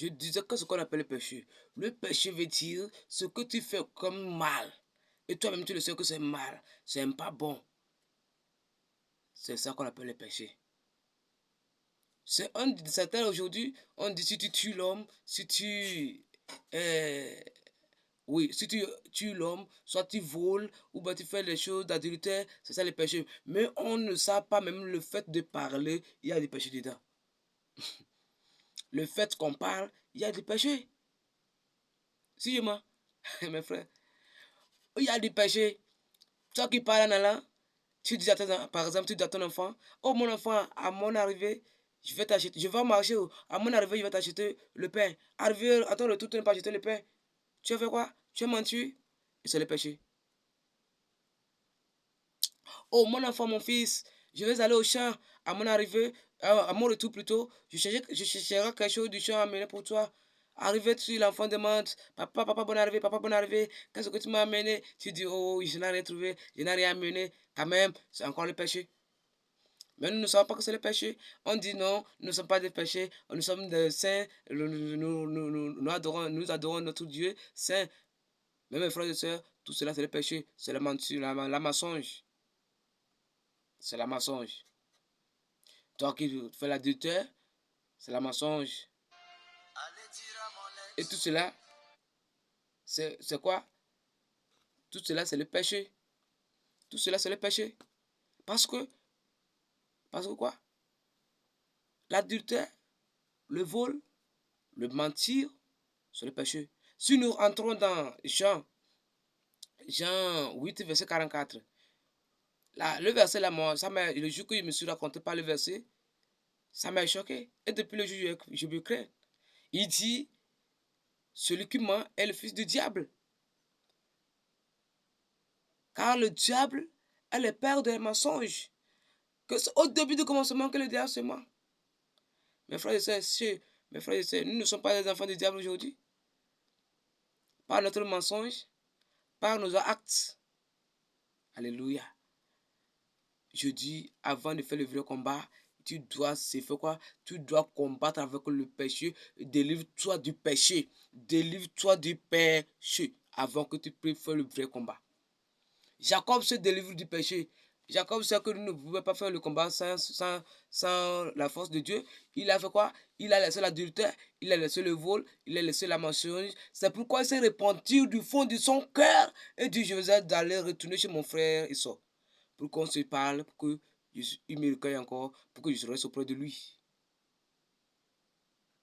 Je disais que ce qu'on appelle le péché. Le péché veut dire ce que tu fais comme mal. Et toi-même, tu le sais que c'est mal. C'est pas bon. C'est ça qu'on appelle le péché. Certains aujourd'hui, on dit si tu tues l'homme, si tu... euh, oui, si tu tues l'homme, soit tu voles, ou bien tu fais les choses d'adultère, c'est ça le péché. Mais on ne sait pas même le fait de parler, il y a des péchés dedans. Le fait qu'on parle, il y a des péchés. Si, moi, mes frères, il y a des péchés. Toi qui parles en allant, tu dis à par exemple, tu dis à ton enfant, oh mon enfant, à mon arrivée, je vais t'acheter, je vais marcher, à mon arrivée, je vais t'acheter le pain. Arrivé à ton retour, tu n'as pas acheté le pain. Tu as fait quoi? Tu as menti? Et c'est le péché. Oh mon enfant, mon fils, je vais aller au champ. À mon arrivée, à mon retour plutôt, je chercherai quelque chose du champ à amener pour toi. Arrivé dessus, l'enfant demande, papa, papa, bonne arrivée, qu'est-ce que tu m'as amené? Tu dis, oh, je n'ai rien trouvé, je n'ai rien amené. Quand même, c'est encore le péché. Mais nous ne savons pas que c'est le péché. On dit non, nous ne sommes pas des péchés, nous sommes des saints, nous adorons notre Dieu saint. Mais mes frères et sœurs, tout cela c'est le péché, c'est la mensonge. C'est la mensonge. Toi qui fais l'adultère, c'est la mensonge. Et tout cela, c'est quoi? Tout cela, c'est le péché. Tout cela, c'est le péché. Parce que, parce que quoi? L'adultère, le vol, le mentir, c'est le péché. Si nous entrons dans Jean 8, verset 44, là, le verset là, moi, le jour que je me suis raconté par le verset, ça m'a choqué. Et depuis le jour, je me crains. Il dit, celui qui ment est le fils du diable. Car le diable est le père des mensonges. Que c'est au début du commencement que le diable se ment. Mes frères et sœurs, nous ne sommes pas des enfants du diable aujourd'hui. Par notre mensonge, par nos actes. Alléluia. Je dis, avant de faire le vrai combat, tu dois c'est fait quoi? Tu dois combattre avec le péché. Délivre-toi du péché. Délivre-toi du péché avant que tu puisses faire le vrai combat. Jacob se délivre du péché. Jacob sait que nous ne pouvons pas faire le combat sans la force de Dieu. Il a fait quoi? Il a laissé l'adultère, il a laissé le vol, il a laissé la mensonge. C'est pourquoi il s'est repenti du fond de son cœur et dit, je vais d'aller retourner chez mon frère et ça. Pour qu'on se parle, pour qu'il me recueille encore, pour que je reste auprès de lui.